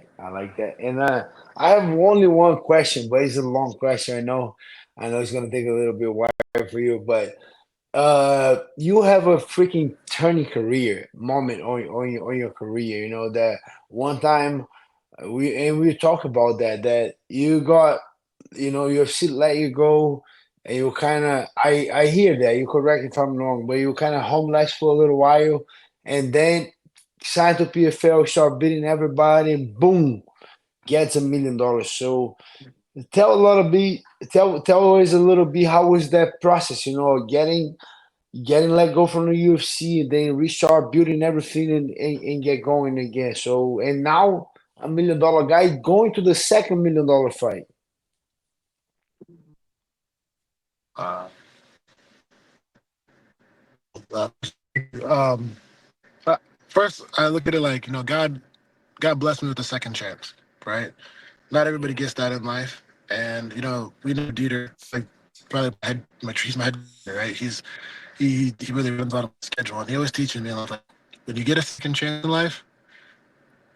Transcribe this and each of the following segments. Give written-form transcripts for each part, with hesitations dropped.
that. I like that. And I have only one question, but it's a long question. I know. I know it's gonna take a little bit while for you, but you have a freaking turning career moment on your career. You know that one time we talk about that you got, you know, UFC let you go, and you kind of, I hear that, you correct if I'm wrong, but you kind of homeless for a little while, and then sign to PFL, start beating everybody, and boom, gets $1 million. So tell a little bit, tell us a little bit, how was that process? You know, getting let go from the UFC, and then restart building everything, and get going again. So and now $1 million guy going to the second $1 million fight. Uh, um, First, I look at it like, God blessed me with a second chance, right? Not everybody gets that in life, and we know Dieter, like probably he's my head, right? He really runs out of my schedule, and he always teaches me like, when you get a second chance in life,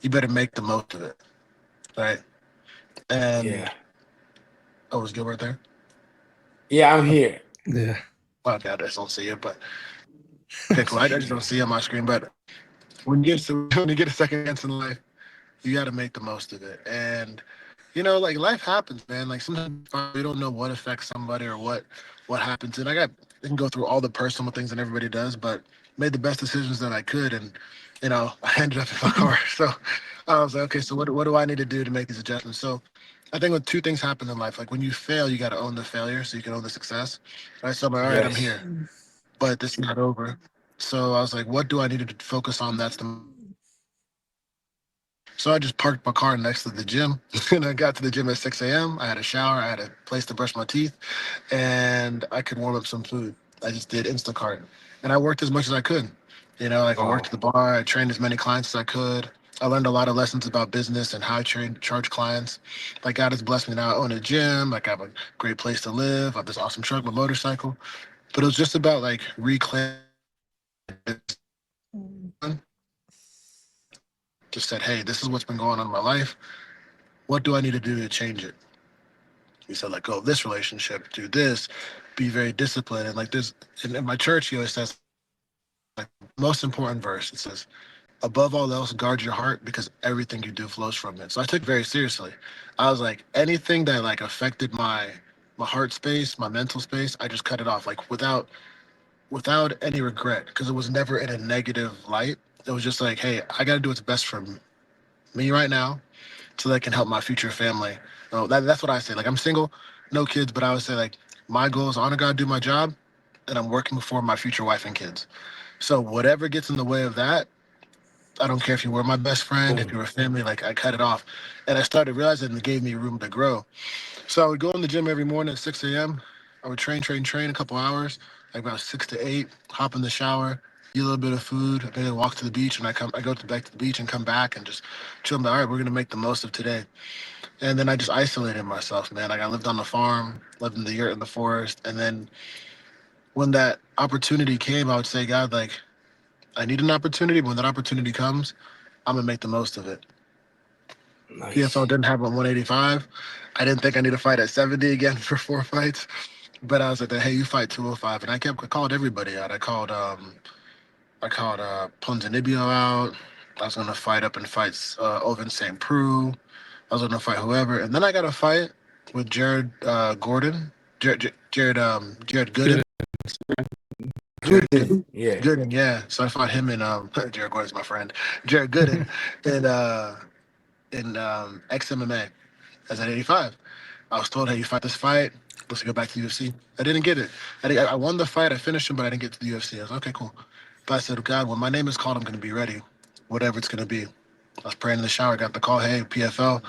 you better make the most of it, right? And Yeah, oh, was Gilbert there? yeah, I'm here. Yeah. Well, okay, I just don't see it, but okay, cool. I just don't see it on my screen. But when you get a second chance in life, you got to make the most of it. And like life happens, man. Like sometimes you don't know what affects somebody or what happens. And I can go through all the personal things that everybody does, but made the best decisions that I could, and I ended up in my car. So I was like, okay, so what do I need to do to make these adjustments? So I think when two things happen in life, like when you fail, you got to own the failure so you can own the success. Right? So I'm like, all right, I'm Yes. here, but this is not over. So I was like, what do I need to focus on? That's the So I just parked my car next to the gym, and I got to the gym at 6 a.m. I had a shower, I had a place to brush my teeth, and I could warm up some food. I just did Instacart, and I worked as much as I could. Like I worked Wow. at the bar, I trained as many clients as I could. I learned a lot of lessons about business and how I charge clients. Like God has blessed me now. I own a gym. Like I have a great place to live. I have this awesome truck, my motorcycle. But it was just about like reclaiming. Just said, hey, this is what's been going on in my life. What do I need to do to change it? He said, let go of this relationship, do this, be very disciplined. And like this, in my church, he always says, like, most important verse, it says, above all else, guard your heart because everything you do flows from it. So I took it very seriously. I was like, anything that like affected my heart space, my mental space, I just cut it off, like without any regret, because it was never in a negative light. It was just like, hey, I got to do what's best for me right now, so that can help my future family. That's what I say. Like I'm single, no kids, but I would say like my goal is honor God, do my job, and I'm working for my future wife and kids. So whatever gets in the way of that, I don't care if you were my best friend, if you Boom. were family, like I cut it off. And I started realizing it gave me room to grow. So I would go in the gym every morning at 6 a.m. I would train a couple hours, like about 6 to 8, hop in the shower, eat a little bit of food, then walk to the beach, and I go back to the beach and come back and just chill. I'm like, all right, we're gonna make the most of today. And then I just isolated myself, man. Like I lived on the farm, lived in the yurt in the forest. And then when that opportunity came, I would say, God, like I need an opportunity, but when that opportunity comes, I'm gonna make the most of it. PFL Nice. didn't have a 185. I didn't think I need to fight at 70 again for 4 fights. But I was like, hey, you fight 205. And I called everybody out. I called Ponzinibbio out. I was gonna fight up and fight Ovin St. Preux. I was gonna fight whoever, and then I got a fight with Jared Gordon, Jared Gooden, Good. Jared Good Gooden. thing. Yeah. Gooden, yeah. So I fought him in Jared Gordon's my friend, Jared Gooden, in XMMA as at 85. I was told, hey, you fight this fight, let's go back to the UFC. I didn't get it. I won the fight, I finished him, but I didn't get to the UFC. I was like, okay, cool. But I said, God, when my name is called, I'm gonna be ready, whatever it's gonna be. I was praying in the shower, got the call, hey, PFL,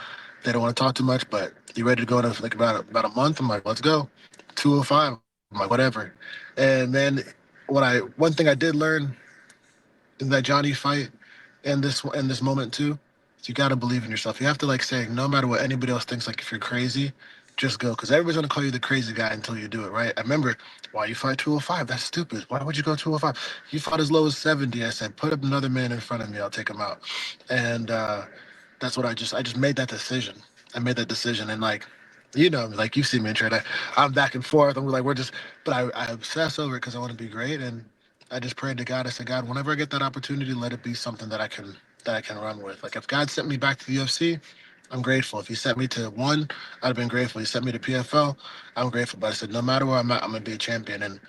they don't want to talk too much, but you ready to go in like about a month? I'm like, let's go. 205. I'm like, whatever. And then one thing I did learn in that Johnny fight and this moment too, is you gotta believe in yourself. You have to like say, no matter what anybody else thinks, like if you're crazy, just go. Because everybody's gonna call you the crazy guy until you do it, right? I remember, why you fight 205? That's stupid. Why would you go 205? You fought as low as 70. I said, put up another man in front of me, I'll take him out. And that's what I just made that decision. I made that decision, and like, like you see me in trade, I'm back and forth. I'm like, we're just, but I obsess over it because I want to be great, and I just prayed to God. I said, God, whenever I get that opportunity, let it be something that I can run with. Like if God sent me back to the UFC, I'm grateful. If He sent me to one, I'd have been grateful. He sent me to PFL, I'm grateful. But I said, no matter where I'm at, I'm gonna be a champion, and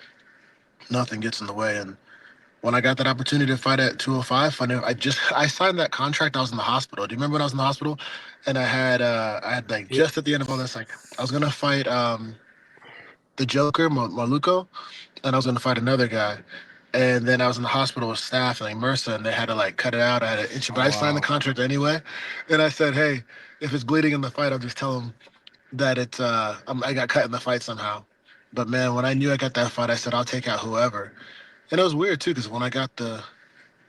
nothing gets in the way. And when I got that opportunity to fight at 205, I signed that contract. I was in the hospital. Do you remember when I was in the hospital? And I had like Yeah. just at the end of all this, like I was gonna fight the Joker, Maluko, and I was gonna fight another guy. And then I was in the hospital with staff and like MRSA, and they had to like cut it out. I had an inch, but Oh I signed the wow. contract anyway. And I said, hey, if it's bleeding in the fight, I'll just tell them that I got cut in the fight somehow. But man, when I knew I got that fight, I said I'll take out whoever. And it was weird too, because when I got the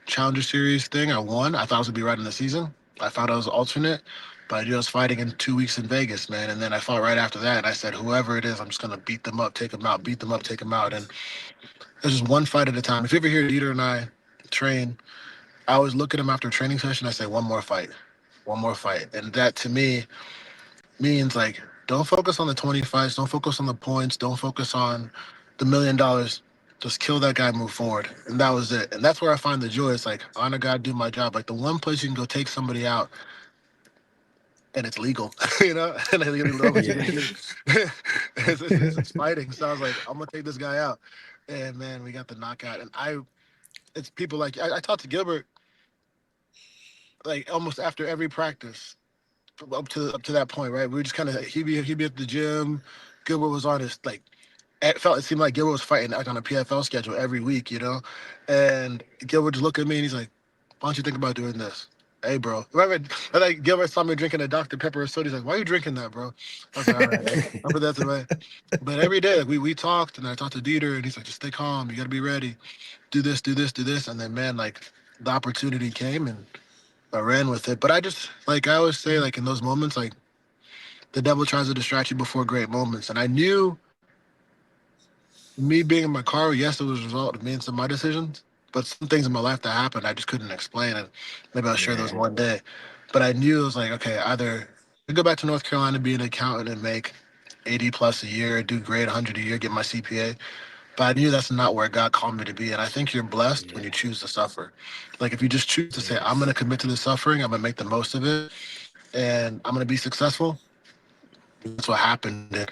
Challenger Series thing, I won. I thought I was gonna be right in the season. I thought I was alternate, but I knew I was fighting in 2 weeks in Vegas, man. And then I fought right after that, and I said, whoever it is, I'm just gonna beat them up, take them out, beat them up, take them out. And it's just one fight at a time. If you ever hear Dieter and I train, I always look at him after a training session. I say, one more fight, and that to me means like don't focus on the 20 fights, don't focus on the points, don't focus on the $1 million. Just kill that guy, move forward, and that was it. And that's where I find the joy. It's like honor God, do my job. Like the one place you can go take somebody out and it's legal, and they love what you can Yeah. do. It's fighting. So I was like, I'm gonna take this guy out, and man, we got the knockout. And it's people like I talked to Gilbert like almost after every practice up to that point, right? We were just kind of he'd be at the gym. Gilbert was on his like it seemed like Gilbert was fighting like on a PFL schedule every week. And Gilbert just looked at me and he's like, "Why don't you think about doing this?" Hey, bro. Remember, like Gilbert saw me drinking a Dr. Pepper or soda. He's like, "Why are you drinking that, bro?" I was like, "All right, I'll put that away." But every day like, we talked, and I talked to Dieter, and he's like, "Just stay calm. You got to be ready. Do this, do this, do this." And then, man, like the opportunity came, and I ran with it. But I just like I always say, like in those moments, like the devil tries to distract you before great moments. And I knew me being in my car, yes, it was a result of me and some of my decisions. But some things in my life that happened, I just couldn't explain. And maybe I'll share those Yeah. one day. But I knew it was like, okay, either I go back to North Carolina, be an accountant, and make 80 plus a year, do great, 100 a year, get my CPA. But I knew that's not where God called me to be. And I think you're blessed when Yeah. you choose to suffer. Like if you just choose to say, I'm going to Yes. commit to the suffering, I'm going to make the most of it, and I'm going to be successful. That's what happened.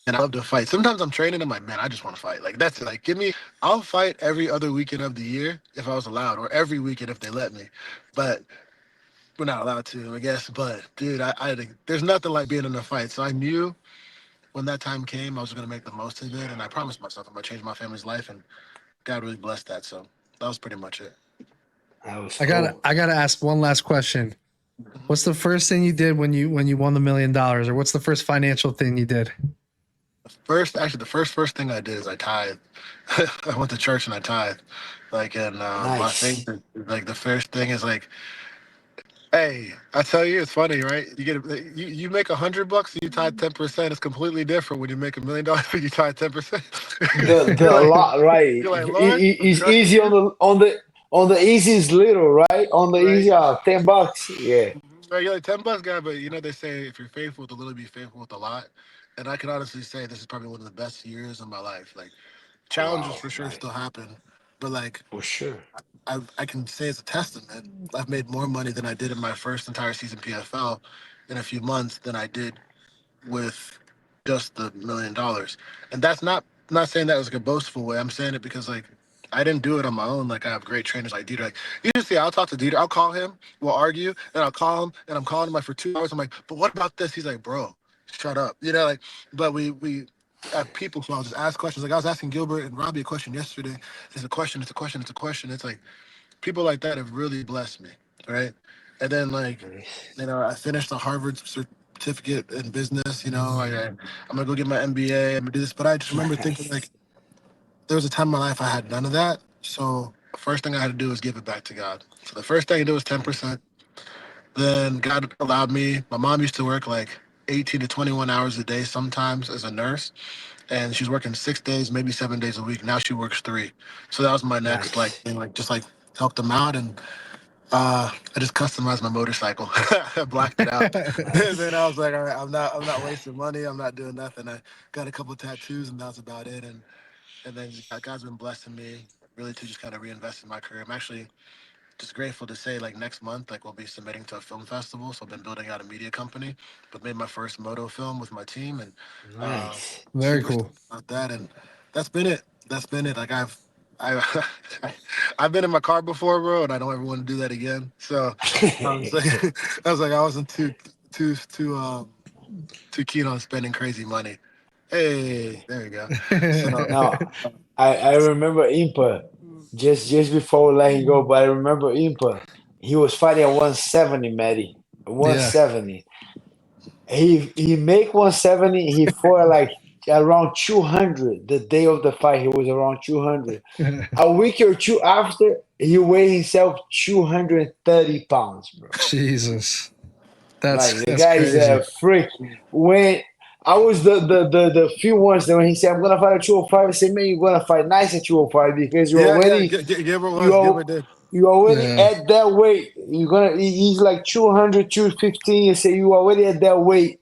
And I love to fight. Sometimes I'm training. I'm like, man, I just want to fight. Like that's it. Like give me. I'll fight every other weekend of the year if I was allowed, or every weekend if they let me. But we're not allowed to, I guess. But dude, I think there's nothing like being in a fight. So I knew when that time came, I was gonna make the most of it, and I promised myself I'm gonna change my family's life, and God really blessed that. So that was pretty much it. That was I gotta cool. I gotta ask one last question. What's the first thing you did when you won the $1 million, or what's the first financial thing you did? The first thing I did is I tithe. I went to church and I tithe. Like, and I think Nice. that, like the first thing is like, hey, I tell you, it's funny, right? You make $100 and you tie 10%. It's completely different when you make $1 million and you tie 10%. The you're like, lot right. you're like, Lord, I'm It's trusting easy you. on the easiest little, right? On the Right? easy $10. Yeah. Right, you're like $10 guy, but they say if you're faithful with a little, be faithful with a lot. And I can honestly say this is probably one of the best years of my life. Like challenges Wow. for sure still Nice. happen, but like For sure. I can say as a testament, I've made more money than I did in my first entire season PFL in a few months than I did with just the $1 million. And that's not saying that was like a boastful way. I'm saying it because like I didn't do it on my own. Like I have great trainers like Dieter. Like you just see, I'll talk to Dieter. I'll call him. We'll argue, and I'll call him, and I'm calling him like for 2 hours. I'm like, but what about this? He's like, bro, shut up. Like, but we have people who I'll just ask questions. Like I was asking Gilbert and Robbie a question yesterday. It's a question. It's a question. It's a question. It's like people like that have really blessed me, right? And then like, Nice. I finished the Harvard certificate in business. I'm gonna go get my MBA. I'm gonna do this, but I just remember thinking like Nice. there was a time in my life I had none of that. So the first thing I had to do was give it back to God. So the first thing I did was 10%. Then God allowed me. My mom used to work like 18 to 21 hours a day sometimes as a nurse, and she's working 6 days, maybe 7 days a week. Now she works three. So that was my next like Nice. thing, like just like help them out. And I just customized my motorcycle. I blacked it out. And then I was like, all right, I'm not wasting money. I'm not doing nothing. I got a couple of tattoos, and that's about it. And then God's been blessing me really to just kind of reinvest in my career. I'm actually just grateful to say, like, next month, like, we'll be submitting to a film festival. So I've been building out a media company, but made my first moto film with my team, and Nice. Very super cool. stoked about that. And that's been it. That's been it. Like, I, I've been in my car before, bro, and I don't ever want to do that again. So I was like, I wasn't too keen on spending crazy money. Hey, there we go. So Now, I remember Impa just before we let him go, but I remember Impa. He was fighting at 170, Matty. Yeah. 170. He make 170. He fought like around 200. The day of the fight, he was around 200. A week or two after, he weighed himself 230 pounds, bro. Jesus. Like the That's guy is a crazy. freak. When I was the few ones that when he said I'm gonna fight at 205, I said, man, you're gonna fight nice at 205 because yeah, Gilbert you was are Gilbert did. you already Yeah. at that weight. He's like 200, 215. You say you already at that weight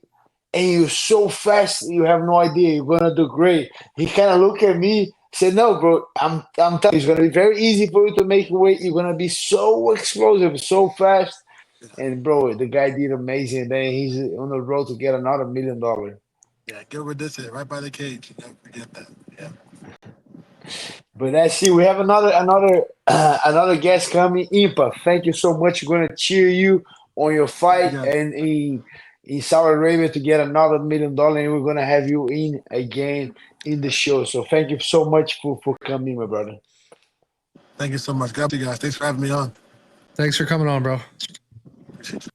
and you're so fast, you have no idea. You're gonna do great. He kind of looked at me, said, "No, bro, I'm telling you, it's gonna be very easy for you to make weight. You're gonna be so explosive, so fast." And bro, the guy did amazing. Then he's on the road to get another $1 million. Yeah, Gilbert did it right by the cage. Never forget that. Yeah. But that's it. We have another another guest coming. Impa, thank you so much. We're gonna cheer you on your You fight got and in Saudi Arabia to get another $1 million, and we're gonna have you in again in the show. So thank you so much for coming, my brother. Thank you so much. God bless you guys. Thanks for having me on. Thanks for coming on, bro. Appreciate you.